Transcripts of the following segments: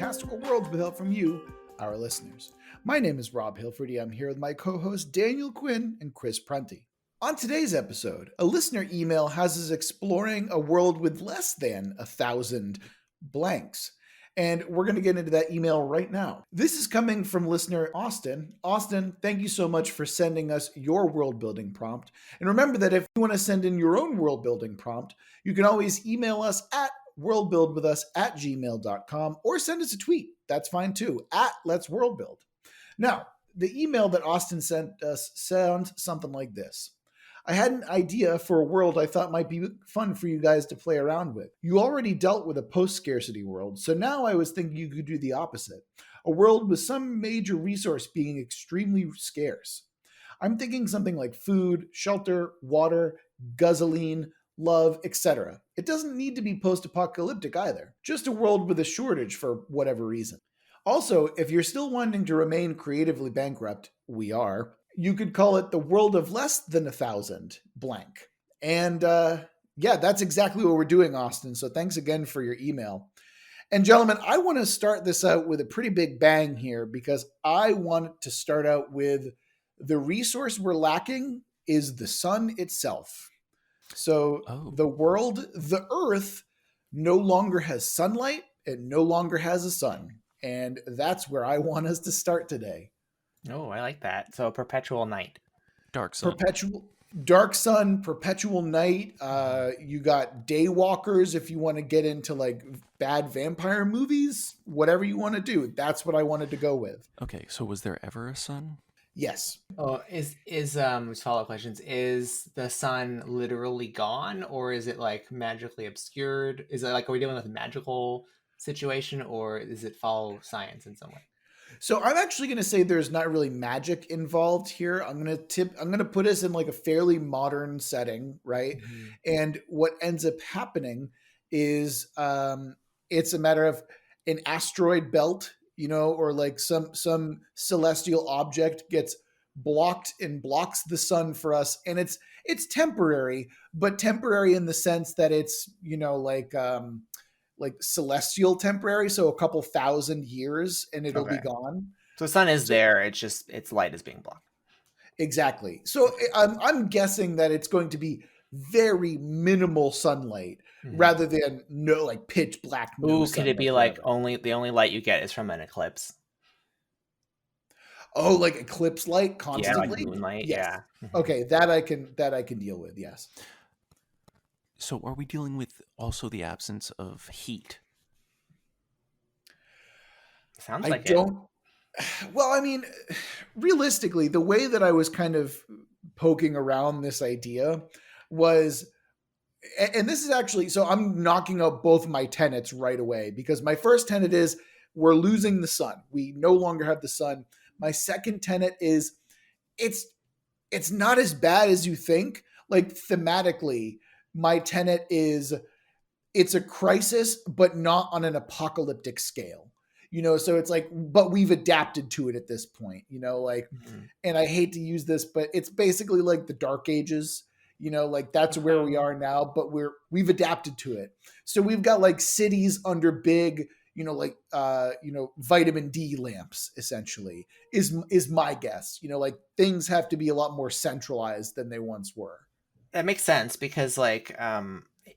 fantastical worlds with help from you, our listeners. My name is Rob Hilferty. I'm here with my co-hosts Daniel Quinn and Chris Prunty. On today's episode, a listener email has us exploring a world with less than 1,000 blanks. And we're going to get into that email right now. This is coming from listener Austin. Austin, thank you so much for sending us your world building prompt. And remember that if you want to send in your own world building prompt, you can always email us at worldbuildwithus@gmail.com or send us a tweet. That's fine too, at Let's Worldbuild. Now, the email that Austin sent us sounds something like this. I had an idea for a world I thought might be fun for you guys to play around with. You already dealt with a post-scarcity world, so now I was thinking you could do the opposite. A world with some major resource being extremely scarce. I'm thinking something like food, shelter, water, gasoline, love, etc. It doesn't need to be post-apocalyptic either. Just a world with a shortage for whatever reason. Also, if you're still wanting to remain creatively bankrupt, we are, you could call it the world of less than 1,000 blank. And yeah, that's exactly what we're doing, Austin. So thanks again for your email. And gentlemen, I want to start this out with a pretty big bang here because I want to start out with the resource we're lacking is the sun itself. So the world, the Earth, no longer has sunlight. It no longer has a sun. And that's where I want us to start today. Oh, I like that. So a perpetual night. Dark sun. Dark sun, perpetual night. You got daywalkers if you want to get into like bad vampire movies, whatever you want to do. That's what I wanted to go with. Okay, so was there ever a sun? Yes. Oh, is follow-up questions. Is the sun literally gone, or is it like magically obscured? Is it like, are we dealing with a magical situation, or does it follow science in some way? So I'm actually going to say there's not really magic involved here. I'm going to put us in like a fairly modern setting, right? Mm-hmm. And what ends up happening is it's a matter of an asteroid belt, you know, or like some celestial object gets blocked and blocks the sun for us. And it's temporary, but temporary in the sense that it's, you know, like celestial temporary, so a couple thousand years and it'll be gone. So the sun is there, it's just its light is being blocked. Exactly. So I'm guessing that it's going to be very minimal sunlight rather than no like pitch black. Ooh, could it be like the only light you get is from an eclipse? Oh, like eclipse light constantly? Yeah, like moonlight. Yes. Yeah. Okay, that I can deal with. Yes. So are we dealing with also the absence of heat? Sounds like it. Well, I mean, realistically, the way that I was kind of poking around this idea was, and this is actually, so I'm knocking out both my tenets right away because my first tenet is we're losing the sun. We no longer have the sun. My second tenet is it's not as bad as you think. Like thematically, my tenet is it's a crisis, but not on an apocalyptic scale, you know? So it's like, but we've adapted to it at this point, you know, like, and I hate to use this, but it's basically like the Dark Ages, you know, like that's where we are now, but we've adapted to it. So we've got like cities under big, you know, like, vitamin D lamps essentially is my guess, you know, like things have to be a lot more centralized than they once were. That makes sense because, like,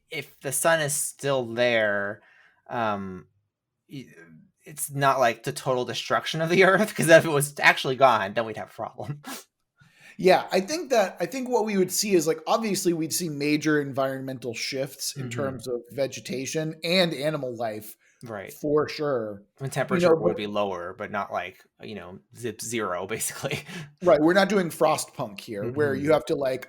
if the sun is still there, it's not like the total destruction of the Earth. Because if it was actually gone, then we'd have a problem. Yeah, I think what we would see is like obviously we'd see major environmental shifts in terms of vegetation and animal life, right? For sure. The temperature would be lower, but not like zip zero, basically. Right, we're not doing Frostpunk here, where you have to like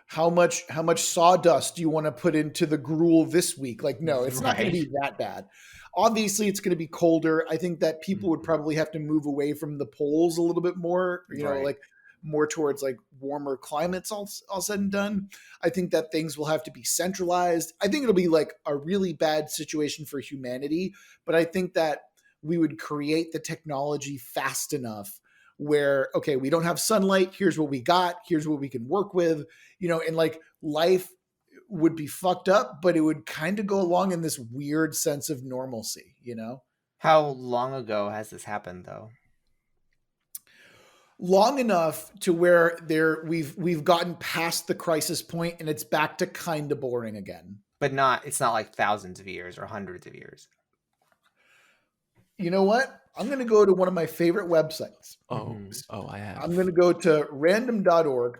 how much sawdust do you want to put into the gruel this week? Like, no, it's not going to be that bad. Obviously, it's going to be colder. I think that people would probably have to move away from the poles a little bit more, you know, like more towards like warmer climates all said and done. I think that things will have to be centralized. I think it'll be like a really bad situation for humanity, but I think that we would create the technology fast enough where, okay, we don't have sunlight. Here's what we got. Here's what we can work with, you know, and like life would be fucked up, but it would kind of go along in this weird sense of normalcy, you know? How long ago has this happened, though? Long enough to where we've gotten past the crisis point and it's back to kind of boring again. But it's not like thousands of years or hundreds of years. You know what? I'm going to go to one of my favorite websites. I have. I'm going to go to random.org,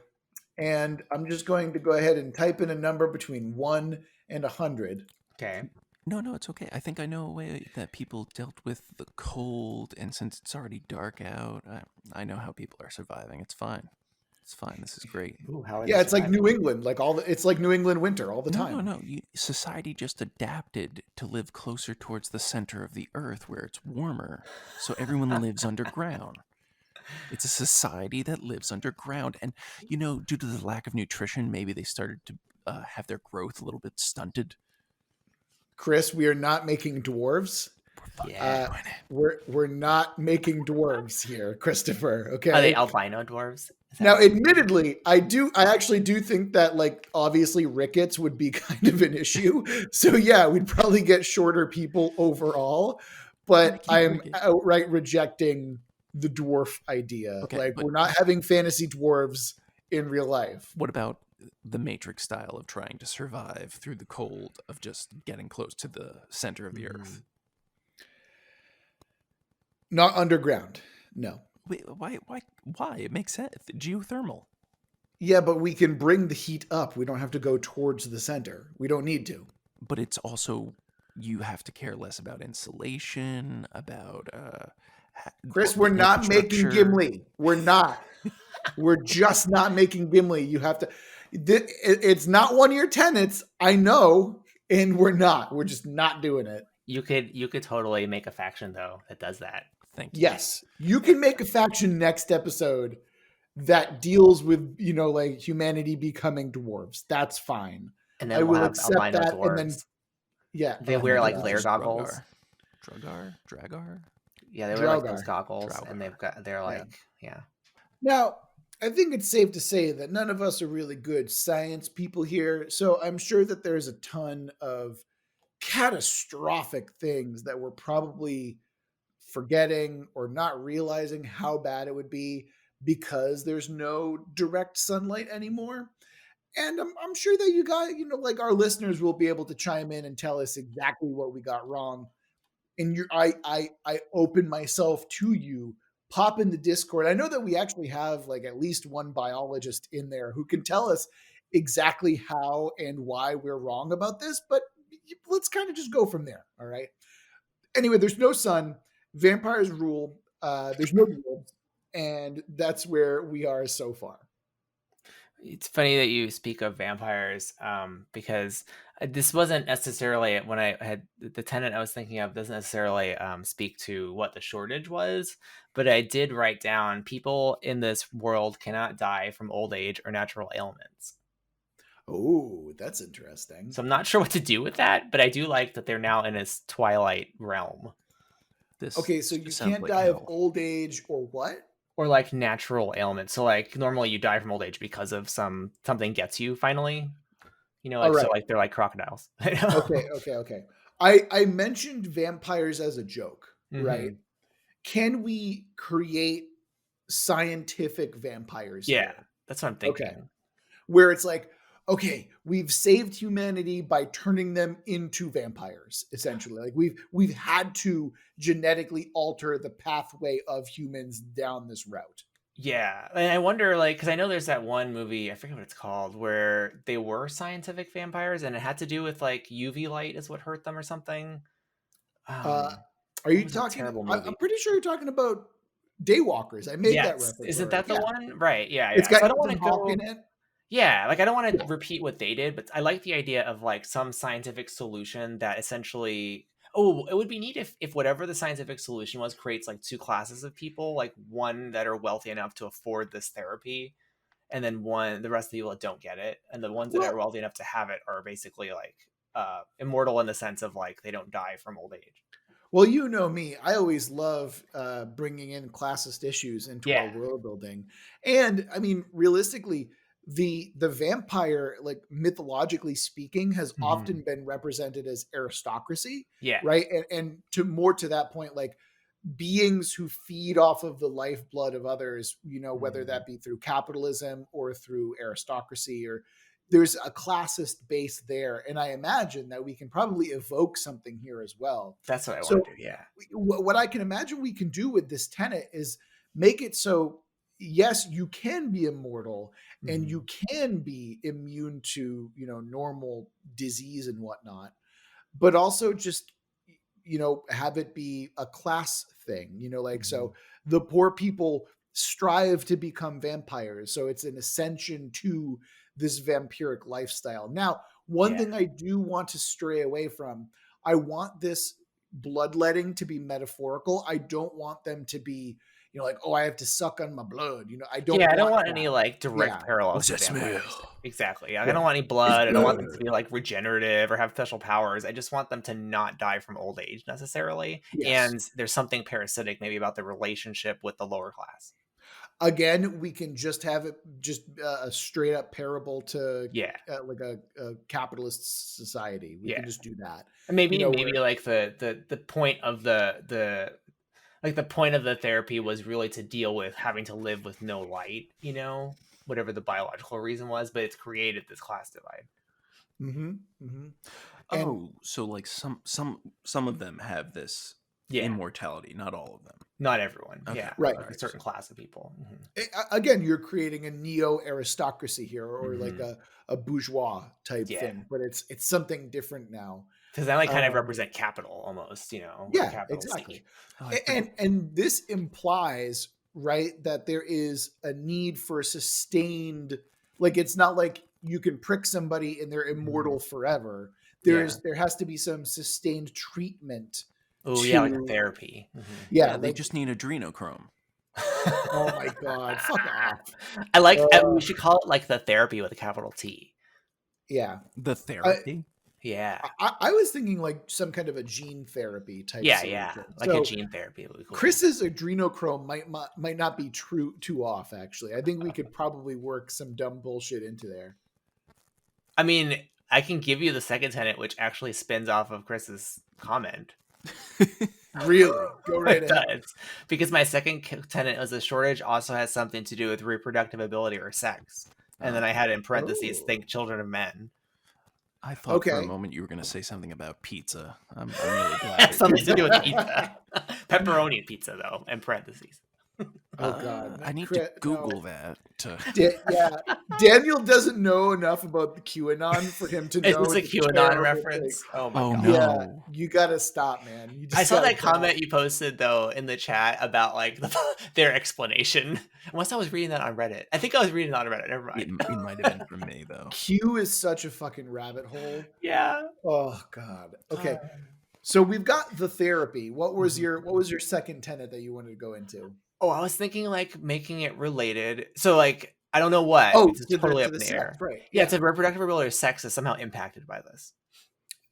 and I'm just going to go ahead and type in a number between 1 and 100. Okay. No, it's okay. I think I know a way that people dealt with the cold, and since it's already dark out, I know how people are surviving. It's fine. It's fine. This is great. Ooh, how are Yeah, they it's like surviving? New England, it's like New England winter all the time. No. Society just adapted to live closer towards the center of the earth where it's warmer, so everyone lives underground. It's a society that lives underground, and due to the lack of nutrition, maybe they started to have their growth a little bit stunted. Chris, we are not making dwarves. Yeah. We're not making dwarves here, Christopher. Okay. Are they albino dwarves? Now, admittedly, I actually do think that, like, obviously rickets would be kind of an issue. So yeah, we'd probably get shorter people overall, but I'm outright rejecting the dwarf idea. Okay, we're not having fantasy dwarves in real life. What about the Matrix style of trying to survive through the cold of just getting close to the center of the earth? Not underground. No. Wait, why? It makes sense. Geothermal. Yeah, but we can bring the heat up. We don't have to go towards the center. We don't need to. But it's also, you have to care less about insulation, about Chris, we're not making Gimli. We're not. We're just not making Gimli. You have to. It's not one of your tenets. I know, and we're not. We're just not doing it. You could totally make a faction though that does that. Thank you. Yes, you can make a faction next episode that deals with like humanity becoming dwarves. That's fine. And then I we'll will have accept albino that. dwarves. And then they wear like glare goggles. Dragar. Yeah, they wear like those goggles, and they're like yeah. Now, I think it's safe to say that none of us are really good science people here, so I'm sure that there's a ton of catastrophic things that we're probably forgetting or not realizing how bad it would be because there's no direct sunlight anymore. And I'm sure that you guys, like our listeners will be able to chime in and tell us exactly what we got wrong. And I open myself to you. Pop in the Discord. I know that we actually have like at least one biologist in there who can tell us exactly how and why we're wrong about this, but let's kind of just go from there. All right. Anyway, there's no sun. Vampires rule. There's no wolves, and that's where we are so far. It's funny that you speak of vampires because this wasn't necessarily when I had the tenant I was thinking of doesn't necessarily speak to what the shortage was, but I did write down people in this world cannot die from old age or natural ailments. Oh, that's interesting. So I'm not sure what to do with that, but I do like that they're now in this twilight realm. Okay, so you can't die of old age or what? Or like natural ailments. So like normally you die from old age because of something gets you finally. Right. So like they're like crocodiles. Okay. I mentioned vampires as a joke, right? Can we create scientific vampires? Yeah, here? That's what I'm thinking. Okay. Where it's like, okay, we've saved humanity by turning them into vampires, essentially. Like we've had to genetically alter the pathway of humans down this route. Yeah, and I wonder, like, because I know there's that one movie, I forget what it's called, where they were scientific vampires, and it had to do with like UV light is what hurt them or something. Are you talking? I'm pretty sure you're talking about Daywalkers. I made that reference. Isn't that the one? Right. Yeah. It's got so I don't want to go in it. Yeah, like I don't want to repeat what they did, but I like the idea of like some scientific solution that essentially. Oh, it would be neat if whatever the scientific solution was creates like two classes of people, like one that are wealthy enough to afford this therapy, and then the rest of the people that don't get it, and the ones that are wealthy enough to have it are basically like immortal in the sense of like they don't die from old age. Well, you know me. I always love bringing in classist issues into our world building. And I mean, realistically, the vampire, like mythologically speaking, has Mhm. often been represented as aristocracy, Yeah. right? And to that point, like beings who feed off of the lifeblood of others, whether that be through capitalism or through aristocracy, or there's a classist base there. And I imagine that we can probably evoke something here as well. That's what I So want to do. Yeah. what I can imagine we can do with this tenet is make it so, yes, you can be immortal and you can be immune to, normal disease and whatnot, but also just, have it be a class thing, like, so the poor people strive to become vampires. So it's an ascension to this vampiric lifestyle. Now, one thing I do want to stray away from, I want this bloodletting to be metaphorical. I don't want them to be, like, oh, I have to suck on my blood. I don't Yeah, I don't want want any like direct Yeah. parallels What's to that vampires. smell? Exactly. Like, I don't want any blood. I don't want them to be like regenerative or have special powers. I just want them to not die from old age necessarily. Yes. And there's something parasitic maybe about the relationship with the lower class. Again, we can just have it just a straight up parable to like a capitalist society. We can just do that. And maybe where- like the point of the like the point of the therapy was really to deal with having to live with no light, whatever the biological reason was, but it's created this class divide. Mhm, mhm. And Oh, so like some of them have this immortality, not all of them. Not everyone. Okay. Yeah. Right. Like a certain class of people. again, you're creating a neo aristocracy here, or like a bourgeois type thing, but it's something different now. Because they like kind of represent capital almost, Yeah, capital exactly. seek. And this implies, right, that there is a need for sustained, like, it's not like you can prick somebody and they're immortal forever. There has to be some sustained treatment. Oh yeah, like a therapy. Yeah, they just need adrenochrome. Oh my god, fuck off. I like we should call it like the therapy with a capital T. Yeah. The therapy? Yeah. I was thinking like some kind of a gene therapy type solution. Like a gene therapy would be cool. Chris's adrenochrome might not be too off, actually. I think we could probably work some dumb bullshit into there. I mean, I can give you the second tenet, which actually spins off of Chris's comment. Really? Go right ahead. It does. Because my second tenet was the shortage also has something to do with reproductive ability or sex. And then I had in parentheses, think children of men. I thought for a moment you were going to say something about pizza. I'm really glad. Something to do with pizza. Pepperoni pizza, though, in parentheses. Oh god, I need to Google that. Daniel doesn't know enough about the QAnon for him to know. It's a QAnon reference. Oh my god! No. Yeah, you gotta stop, man. I saw that comment you posted though in the chat about like their explanation. Unless I was reading that on Reddit. I think I was reading it on Reddit. Never mind. It might have been from me though. Q is such a fucking rabbit hole. Yeah. Oh god. Okay. So we've got the therapy. What was your second tenet that you wanted to go into? Oh, I was thinking like making it related. So like I don't know what. Oh, it's totally up in the air. Right. Yeah, it's a reproductive ability or sex is somehow impacted by this.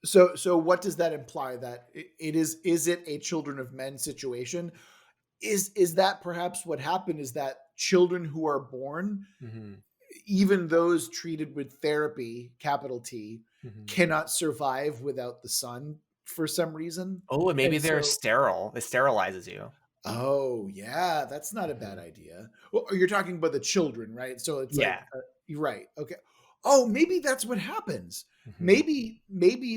So what does that imply? That is it a children of men situation? Is that perhaps what happened? Is that children who are born, even those treated with therapy, capital T, cannot survive without the sun for some reason? Oh, and maybe they're sterile. It sterilizes you. Oh, yeah, that's not a bad idea. Well, you're talking about the children, right? So it's like, you're right. Okay. Oh, maybe that's what happens. Maybe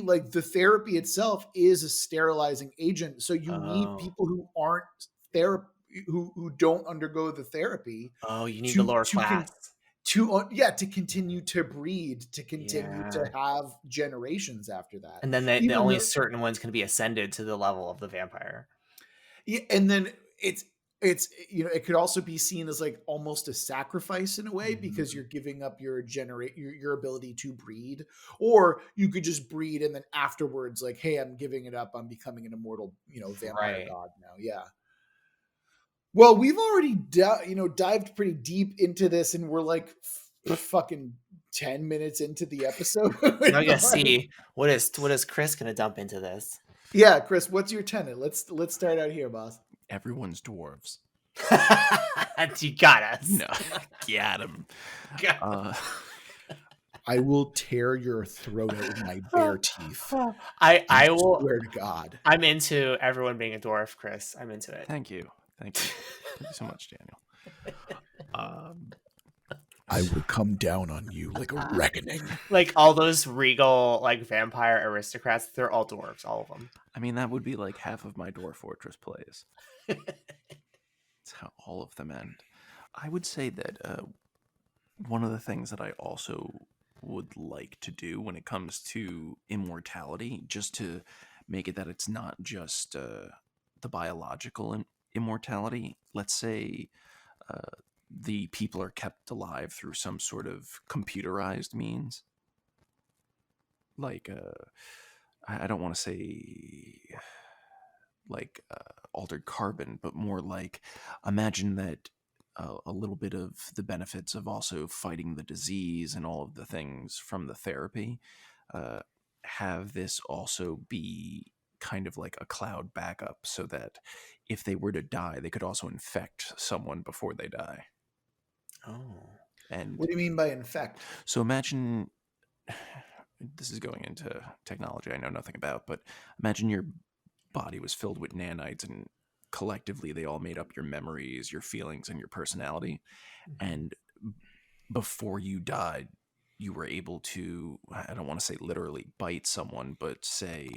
like the therapy itself is a sterilizing agent. So you need people who aren't who don't undergo the therapy. Oh, you need the lower class. To continue to breed, to continue to have generations after that. And then the only certain ones can be ascended to the level of the vampire. Yeah, and then it's it could also be seen as like almost a sacrifice in a way, because you're giving up your ability to breed, or you could just breed and then afterwards like, hey, I'm giving it up, I'm becoming an immortal vampire god now. Yeah. Well, we've already dived pretty deep into this, and we're like fucking 10 minutes into the episode. Now you gotta see what is Chris gonna dump into this. Yeah, Chris, what's your tenet? Let's start out here, boss. Everyone's dwarves. You got us. No, got him. I will tear your throat out with my bare teeth. I will. Swear to God. I'm into everyone being a dwarf, Chris. I'm into it. Thank you. Thank you so much, Daniel. I will come down on you like a reckoning. Like all those regal, like vampire aristocrats, they're all dwarves, all of them. I mean, that would be like half of my Dwarf Fortress plays. That's how all of them end. I would say that one of the things that I also would like to do when it comes to immortality, just to make it that it's not just the biological immortality. Let's say the people are kept alive through some sort of computerized means. Like, I don't want to say like altered carbon, but more like imagine that a little bit of the benefits of also fighting the disease and all of the things from the therapy, have this also be kind of like a cloud backup so that if they were to die, they could also infect someone before they die. Oh. And What do you mean by infect? so imagine, this is going into technology I know nothing about, but imagine your body was filled with nanites and collectively they all made up your memories, your feelings, and your personality. And before you died, you were able to, I don't want to say literally bite someone, but say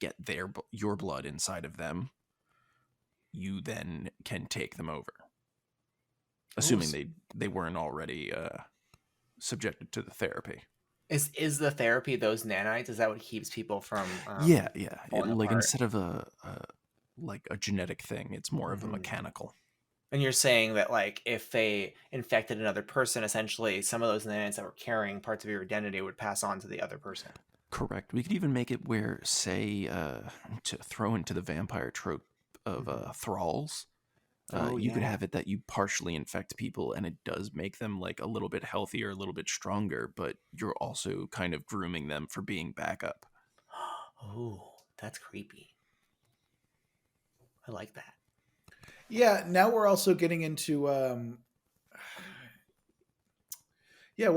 get your blood inside of them. You then can take them over, assuming they weren't already subjected to the therapy. Is the therapy those nanites? Is that what keeps people from? Yeah. falling Like apart? instead of a genetic thing, it's more of a Mhm. mechanical. And you're saying that like if they infected another person, essentially some of those nanites that were carrying parts of your identity would pass on to the other person. Correct. We could even make it where, say, to throw into the vampire trope of thralls. You could have it that you partially infect people and it does make them like a little bit healthier, a little bit stronger, but you're also kind of grooming them for being backup. Oh, that's creepy. I like that. Yeah, now we're also getting into yeah,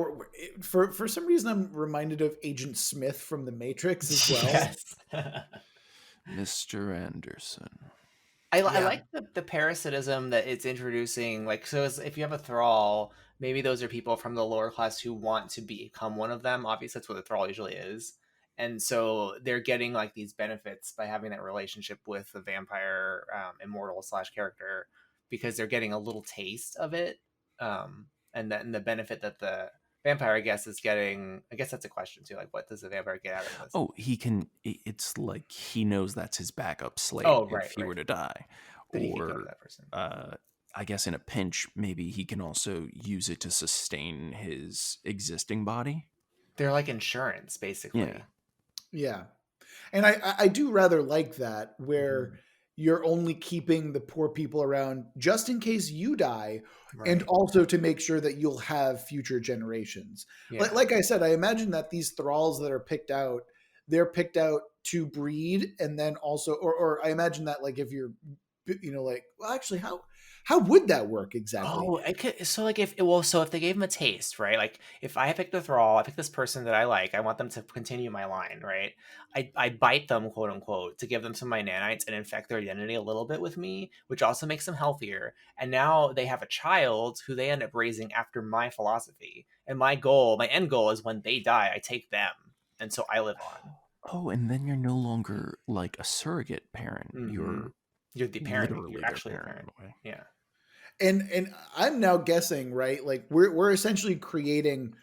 for some reason I'm reminded of Agent Smith from The Matrix as well. Yes. Mr. Anderson. I Yeah. like the parasitism that it's introducing. Like, so if you have a thrall, maybe those are people from the lower class who want to become one of them. Obviously, that's what a thrall usually is. And so they're getting like these benefits by having that relationship with the vampire immortal / character because they're getting a little taste of it. And the benefit that the vampire, I guess, is getting. I guess that's a question too. Like, what does the vampire get out of this? Oh, he can. It's like he knows that's his backup slate if he were to die, That he could go to or that person. I guess in a pinch, maybe he can also use it to sustain his existing body. They're like insurance, basically. Yeah. Yeah. And I do rather like that, where you're only keeping the poor people around just in case you die, and also to make sure that you'll have future generations. Yeah. Like I said, I imagine that these thralls that are picked out, they're picked out to breed, and then also, or I imagine that like if you're, like, well, actually, how would that work exactly? Oh, so like if they gave him a taste, right? Like if I picked a thrall, I pick this person that I like, I want them to continue my line, right? I bite them, quote unquote, to give them some of my nanites and infect their identity a little bit with me, which also makes them healthier. And now they have a child who they end up raising after my philosophy. And my end goal is when they die, I take them, and so I live on. Oh, and then you're no longer like a surrogate parent. You're the parent. literally You're their actually the parent. parent. Yeah. And I'm now guessing, right? Like we're essentially creating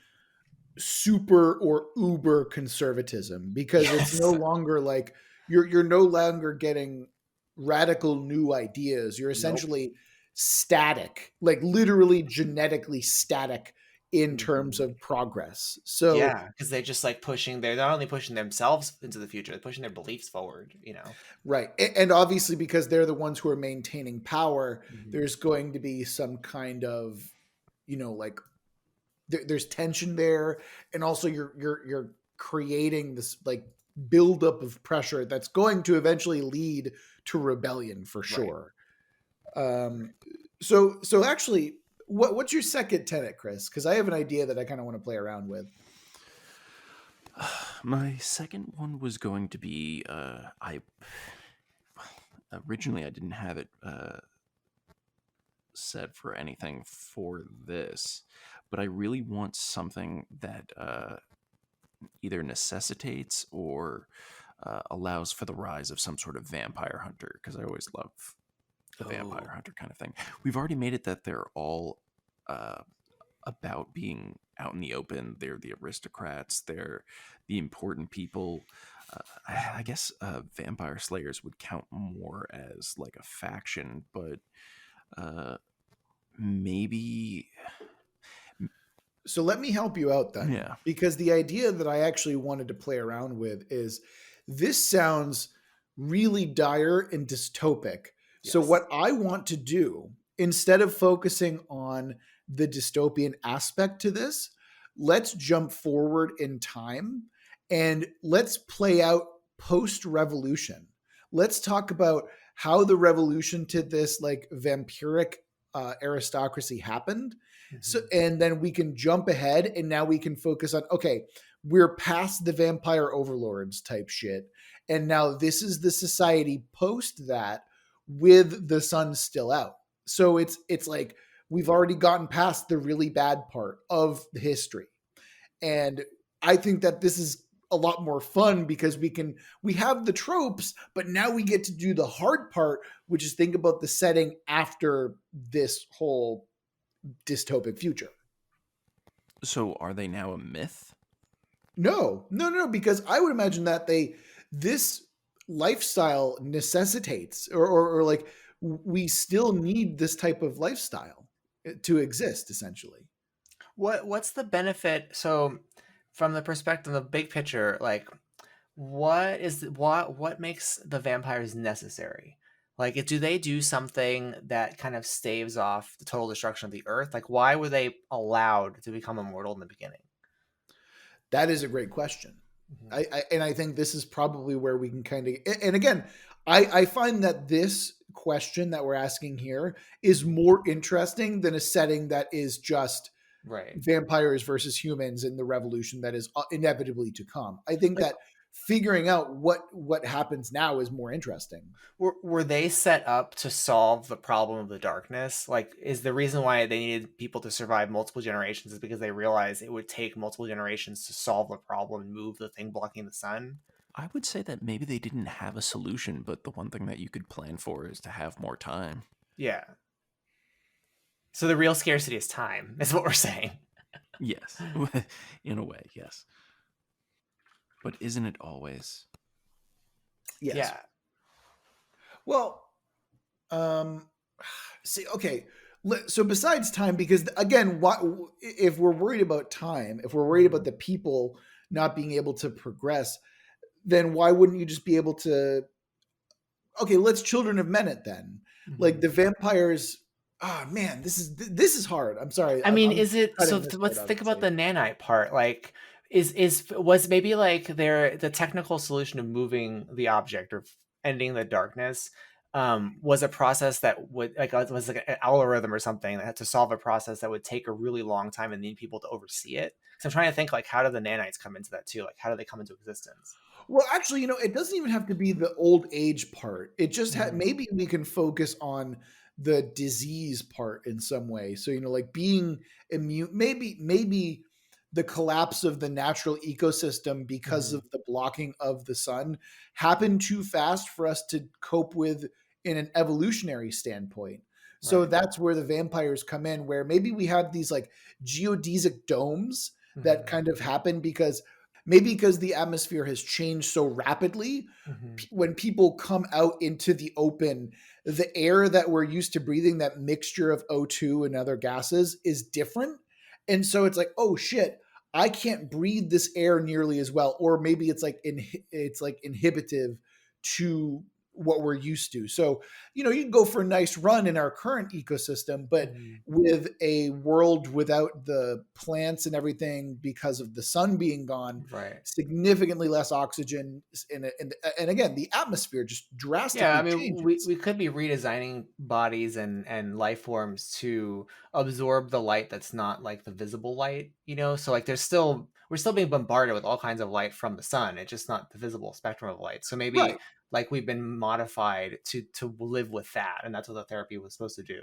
super or uber conservatism, because it's no longer like you're no longer getting radical new ideas. You're essentially static, like literally genetically static in terms of progress. So yeah, because they're just like they're not only pushing themselves into the future, they're pushing their beliefs forward, right. And obviously because they're the ones who are maintaining power, there's going to be some kind of, like there's tension there, and also you're creating this like buildup of pressure that's going to eventually lead to rebellion for sure. Um, so actually, what's your second tenet, Chris? Because I have an idea that I kind of want to play around with. My second one was going to be I originally I didn't have it set for anything for this, but I really want something that either necessitates or allows for the rise of some sort of vampire hunter, because I always love the vampire hunter kind of thing. We've already made it that they're all uh, about being out in the open. They're the aristocrats. They're the important people. I guess vampire slayers would count more as like a faction, but maybe. So let me help you out then. Yeah. Because the idea that I actually wanted to play around with is this sounds really dire and dystopic. So Yes. what I want to do, instead of focusing on the dystopian aspect to this, let's jump forward in time and let's play out post-revolution. Let's talk about how the revolution to this like vampiric aristocracy happened. So, and then we can jump ahead and now we can focus on, okay, we're past the vampire overlords type shit. And now this is the society post that with the sun still out. So it's like we've already gotten past the really bad part of the history. And I think that this is a lot more fun because we have the tropes, but now we get to do the hard part, which is think about the setting after this whole dystopic future. So are they now a myth? No, because I would imagine that this lifestyle necessitates or like we still need this type of lifestyle to exist essentially. What's the benefit? So, from the perspective of the big picture, like what makes the vampires necessary? Like, do they do something that kind of staves off the total destruction of the earth? Like, why were they allowed to become immortal in the beginning? That is a great question. Mm-hmm. I think this is probably where we can kind of, and again, I find that this question that we're asking here is more interesting than a setting that is just Right. vampires versus humans in the revolution that is inevitably to come. I think Like, that figuring out what happens now is more interesting. were they set up to solve the problem of the darkness? Like, is the reason why they needed people to survive multiple generations is because they realized it would take multiple generations to solve the problem and move the thing blocking the sun? I would say that maybe they didn't have a solution, but the one thing that you could plan for is to have more time. Yeah. So the real scarcity is time, is what we're saying. Yes. In a way, yes. But isn't it always? Yes. Yeah. Well, see, okay. So besides time, because again, what if we're worried about time? If we're worried about the people not being able to progress, then why wouldn't you just be able to? Okay, let's Children of Men it then. Like the vampires. Ah, man, this is hard. I'm sorry. I mean, I'm is it so? cutting this Let's part, think about obviously. the nanite part. Like, was maybe like the technical solution of moving the object or ending the darkness was a process that would was like an algorithm or something that had to solve a process that would take a really long time and need people to oversee it. So I'm trying to think like how do the nanites come into that too? Like how do they come into existence? Well, actually, it doesn't even have to be the old age part. It just Mhm. maybe we can focus on the disease part in some way. So, like being immune, maybe the collapse of the natural ecosystem because Mhm. of the blocking of the sun happened too fast for us to cope with in an evolutionary standpoint. So Right. that's where the vampires come in, where maybe we have these like geodesic domes that Mhm. kind of happen because maybe because the atmosphere has changed so rapidly, Mhm. when people come out into the open, the air that we're used to breathing, that mixture of O2 and other gases, is different. And so it's like, oh shit, I can't breathe this air nearly as well. Or maybe it's like it's like inhibitive to what we're used to. So, you can go for a nice run in our current ecosystem, but with a world without the plants and everything because of the sun being gone, Right. significantly less oxygen, and again, the atmosphere just Yeah, I drastically mean, changes. we could be redesigning bodies and life forms to absorb the light that's not like the visible light, So like we're still being bombarded with all kinds of light from the sun. It's just not the visible spectrum of light. So maybe Right. like we've been modified to live with that, and that's what the therapy was supposed to do.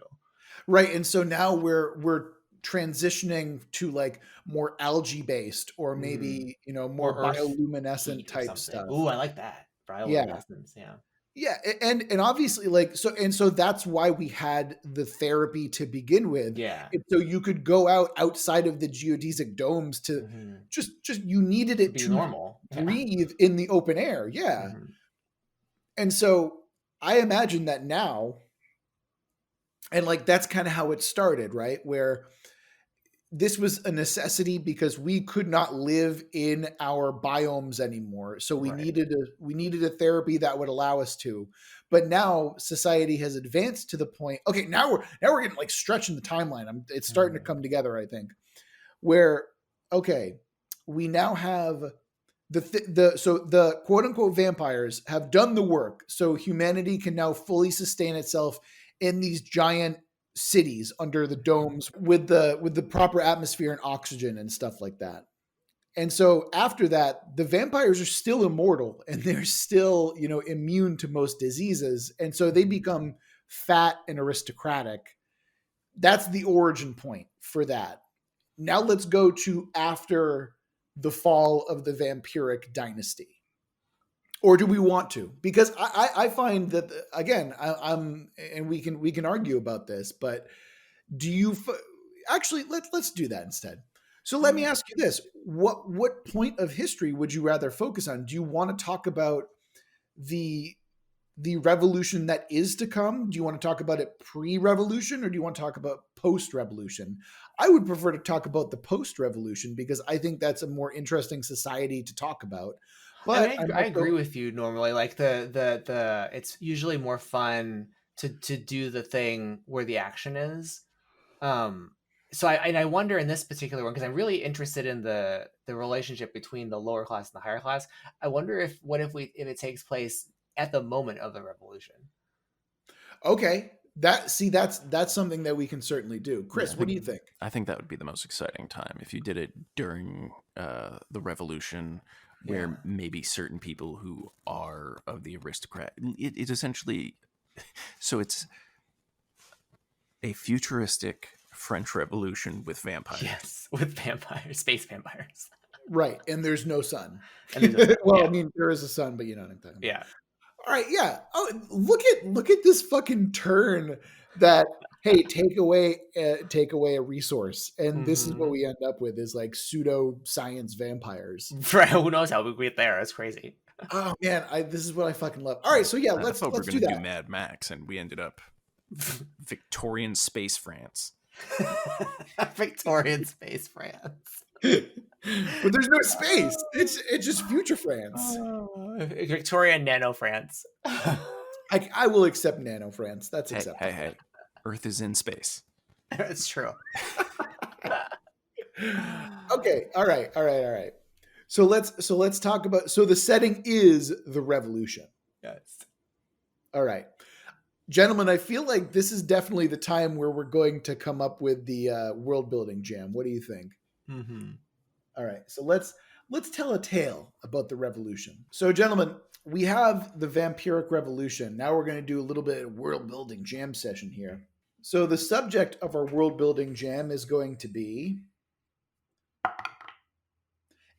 Right. And so now we're transitioning to like more algae based, or maybe, Or more earth bioluminescent heat or type something. stuff. Ooh, I like that. Yeah. Bioluminescence, yeah. Yeah, and obviously, like, so that's why we had the therapy to begin with. Yeah. And so you could go outside of the geodesic domes to Mm-hmm. just you needed it Be to normal. Yeah. breathe in the open air. Yeah. Mm-hmm. And so I imagine that now, and like that's kind of how it started, right? Where this was a necessity because we could not live in our biomes anymore, so we Right. needed a therapy that would allow us to. But now society has advanced to the point, okay, now we're getting like stretching the timeline. It's starting to Mm-hmm. come together, I think, where, okay, we now have the quote unquote vampires have done the work, so humanity can now fully sustain itself in these giant cities under the domes with the proper atmosphere and oxygen and stuff like that. And so after that, the vampires are still immortal and they're still, immune to most diseases, and so they become fat and aristocratic. That's the origin point for that. Now let's go to after the fall of the vampiric dynasty. Or do we want to? Because I find that, again, I'm, and we can argue about this, but do you actually let's do that instead. So let me ask you this: what point of history would you rather focus on? Do you want to talk about the the revolution that is to come? Do you want to talk about it pre-revolution, or do you want to talk about post-revolution? I would prefer to talk about the post-revolution because I think that's a more interesting society to talk about. I But mean, I'm I agree also with you normally. Like the it's usually more fun to do the thing where the action is. Um, so I wonder in this particular one, because I'm really interested in the relationship between the lower class and the higher class. I wonder if if it takes place at the moment of the revolution. okay. That's something that we can certainly do. Yeah, Chris, what do you think? I think that would be the most exciting time if you did it during the revolution, where Yeah. maybe certain people who are of the aristocrat. It's essentially so it's a futuristic French Revolution with vampires. Yes, with vampires, space vampires, Right, and there's no sun. and there's a, Well, I yeah, mean, there is a sun, but you know what I'm talking about. yeah. All right, yeah. Oh, look at this fucking turn that, hey, take away a resource, and this is what Mm-hmm. we end up with is like pseudo science vampires. Who knows how we get there? It's crazy. Oh man, this is what I fucking love. All right, so yeah, I let's thought we were let's do going to do that. Mad Max, and we ended up Victorian space France. Victorian space France. But there's no space. It's just future France. Victorian nano France. I will accept Nano France. That's Hey, acceptable. hey! Earth is in space. It's true. Okay. All right. So let's talk about. So the setting is the revolution. Yes. All right, gentlemen. I feel like this is definitely the time where we're going to come up with the world building jam. What do you think? Mm-hmm. All right. So let's tell a tale about the revolution. So, gentlemen, we have the vampiric revolution. Now we're going to do a little bit of world building jam session here. So the subject of our world building jam is going to be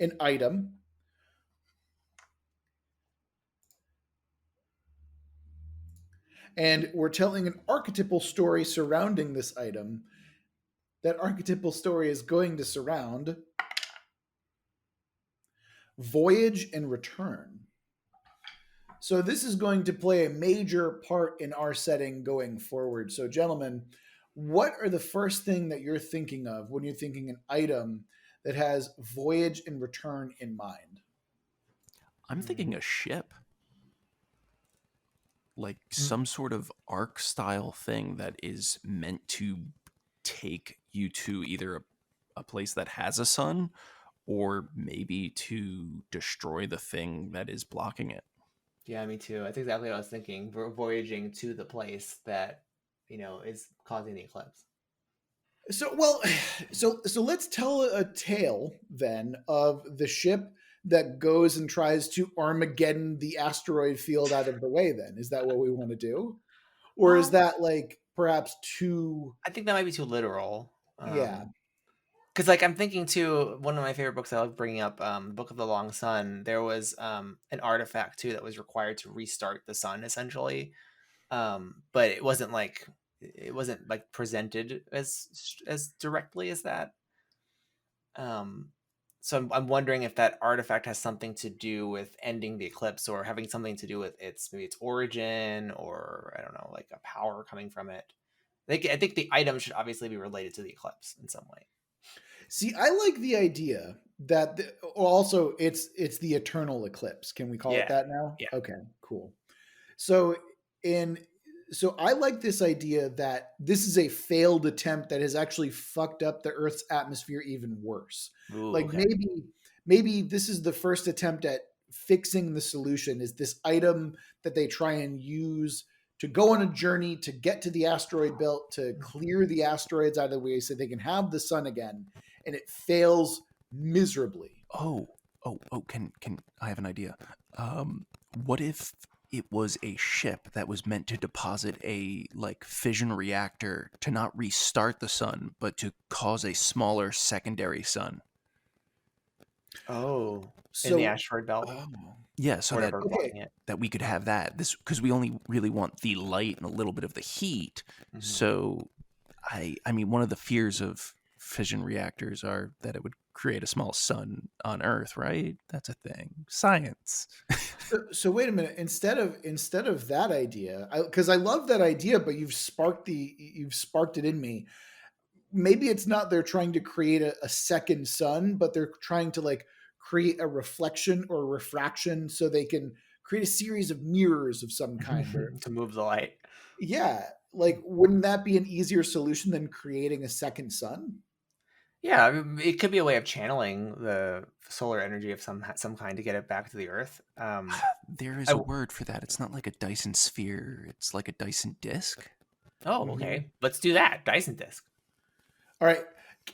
an item. And we're telling an archetypal story surrounding this item. That archetypal story is going to surround voyage and return. So this is going to play a major part in our setting going forward. So, gentlemen, what are the first thing that you're thinking of when you're thinking an item that has voyage and return in mind? I'm thinking a ship. like some sort of arc style thing that is meant to take you to either a place that has a sun or maybe to destroy the thing that is blocking it. Yeah, me too. That's exactly what I was thinking. We're voyaging to the place that, is causing the eclipse. So well, so let's tell a tale then of the ship that goes and tries to Armageddon the asteroid field out of the way. Then is that what we want to do, or is Um, that like perhaps too? I think that might be too literal. Yeah. Because like I'm thinking too, one of my favorite books I love bringing up, Book of the Long Sun. There was an artifact too that was required to restart the sun essentially, but it wasn't like presented as directly as that. So I'm wondering if that artifact has something to do with ending the eclipse or having something to do with maybe its origin, or I don't know, like a power coming from it. I think the item should obviously be related to the eclipse in some way. See, I like the idea that also it's the eternal eclipse. Can we call it Yeah. that now? Yeah. Okay, cool. So in so I like this idea that this is a failed attempt that has actually fucked up the Earth's atmosphere even worse. Ooh, Like okay. maybe this is the first attempt at fixing the solution is this item that they try and use to go on a journey to get to the asteroid belt to clear the asteroids out of the way so they can have the sun again, and it fails miserably. Can I have an idea? What if it was a ship that was meant to deposit a like fission reactor to not restart the sun, but to cause a smaller secondary sun? Oh, in the So asteroid belt, oh, Yeah, so that whatever okay, blocking it. we could have that. This because we only really want the light and a little bit of the heat. Mhm. So I mean one of the fears of fission reactors are that it would create a small sun on Earth, right? That's a thing. Science. so wait a minute. Instead of that idea, because I love that idea, but you've sparked it in me. Maybe it's not they're trying to create a second sun, but they're trying to like create a reflection or refraction so they can create a series of mirrors of some kind. Where To move the light. yeah, like wouldn't that be an easier solution than creating a second sun? Yeah, I mean, it could be a way of channeling the solar energy of some kind to get it back to the Earth. There is I a w- word for that. It's not like a Dyson sphere. It's like a Dyson disc. oh, Mhm. okay. Let's do that. Dyson disc. All right,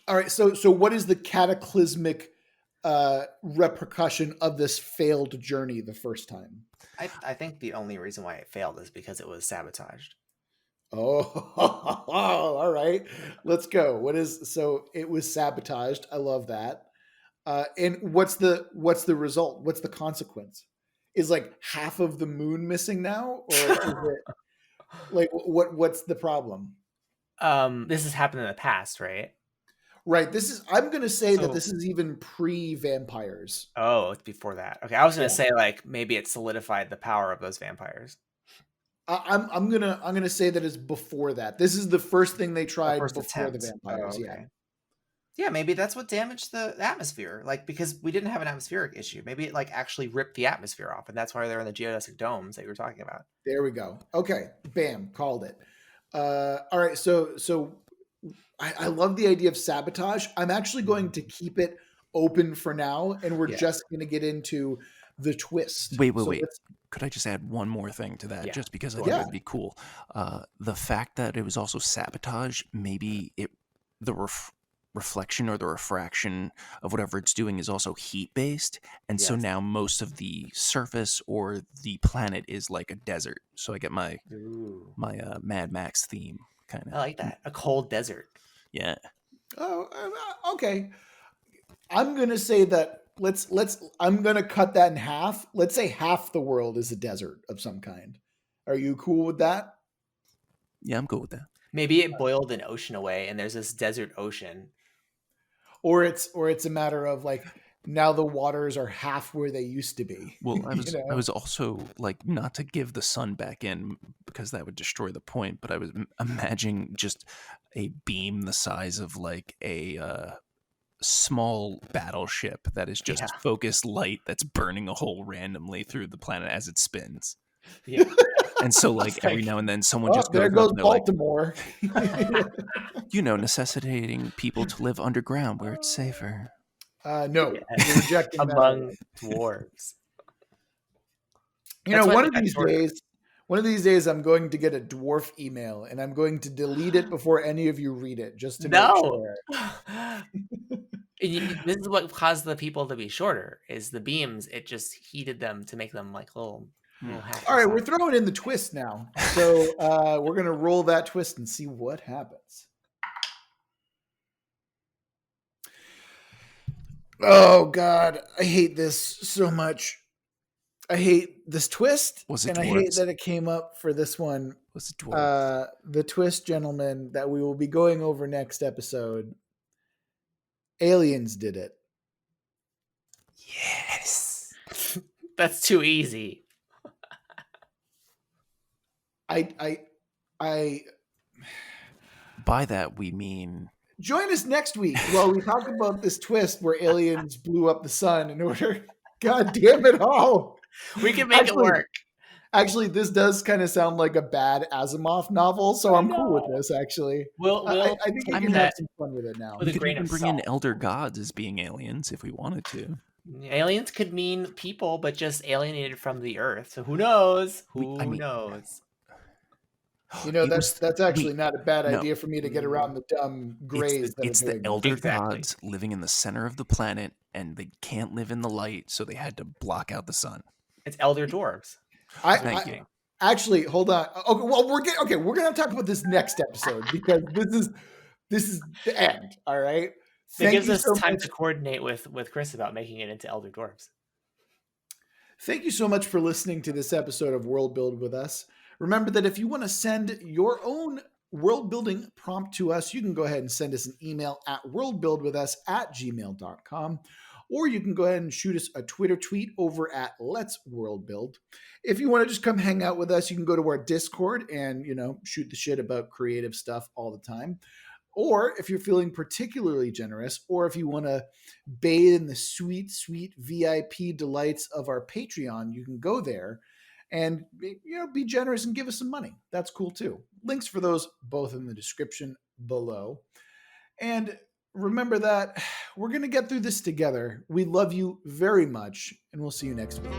all right. So what is the cataclysmic repercussion of this failed journey the first time? I think the only reason why it failed is because it was sabotaged. Oh, all right. Let's go. What is so it was sabotaged. I love that. And what's the result? What's the consequence? Is like half of the moon missing now, or is it like what's the problem? This has happened in the past, right? Right. This is I'm gonna say that So, this is even pre-vampires. oh, it's before that. Okay, I was gonna Yeah. say like maybe it solidified the power of those vampires. I'm gonna say that it's before that. This is the first thing they The tried first before the attempt. Oh, vampires. Yeah. okay. Yeah, maybe that's what damaged the atmosphere. Like because we didn't have an atmospheric issue. Maybe it like actually ripped the atmosphere off, and that's why they're in the geodesic domes that you were talking about. There we go. Okay. Bam. Called it. All right. So I love the idea of sabotage. I'm actually going to keep it open for now, and we're Yeah. just going to get into the twist. Wait. So Could I just add one more thing to that? Yeah. Just because I Go think on. it would be cool. The fact that it was also sabotage, maybe the reflection or the refraction of whatever it's doing is also heat based, and so Yes. now most of the surface or the planet is like a desert. So I get my Ooh. Mad Max theme kind I of. like that. A cold desert. Yeah. Oh, okay. I'm going to say that I'm going to cut that in half. Let's say half the world is a desert of some kind. Are you cool with that? Yeah, I'm cool with that. Maybe it boiled an ocean away, and there's this desert ocean. Or it's a matter of like now the waters are half where they used to be. Well, I You I know? was also like not to give the sun back in because that would destroy the point, but I was imagining just a beam the size of like a small battleship that is just Yeah. focused light that's burning a hole randomly through the planet as it spins. Yeah. And so, like, It's every like, now and then someone Oh, just there goes up goes and they're like, Baltimore. necessitating people to live underground where it's safer. No, yeah, we're rejecting that. among dwarves. You That's know, why they got shorter. one of these days, I'm going to get a dwarf email, and I'm going to delete it before any of you read it, just to make No. sure. This is what caused the people to be shorter. Is the beams? It just heated them to make them like little half. All right, we're throwing in the twist now, so we're gonna roll that twist and see what happens. Oh God, I hate this so much. I hate this twist, Was it and I hate dwarves? that it came up for this one. Was it dwarves? The twist, gentlemen, that we will be going over next episode. Aliens did it. Yes. That's too easy. I By that we mean join us next week while we talk about this twist where aliens blew up the sun in order. God damn it all! We can make it work. Actually, this does kind of sound like a bad Asimov novel, so I'm cool with this. Actually, We'll I think we take can that have some fun with it now. with we a could grain even of bring in salt. elder gods as being aliens if we wanted to. Aliens could mean people, but just alienated from the earth. So who knows? Who I mean- knows? You know, It was- that's actually wait, not a bad no. idea for me to get around the dumb grays that It's are the doing elder Exactly. gods living in the center of the planet, and they can't live in the light, so they had to block out the sun. It's elder dwarves. Thank you. Actually, hold on. Okay, well, we're gonna talk about this next episode because this is the end. All right. It Thank gives you us so time much. to coordinate with Chris about making it into elder dwarves. Thank you so much for listening to this episode of World Build with us. Remember that if you want to send your own world building prompt to us, you can go ahead and send us an email at worldbuildwithus@gmail.com, or you can go ahead and shoot us a Twitter tweet over at Let's World Build. If you want to just come hang out with us, you can go to our Discord and, shoot the shit about creative stuff all the time. Or if you're feeling particularly generous, or if you want to bathe in the sweet, sweet VIP delights of our Patreon, you can go there and be generous and give us some money. That's cool too. Links for those both in the description below. And remember that we're going to get through this together. We love you very much, and we'll see you next week.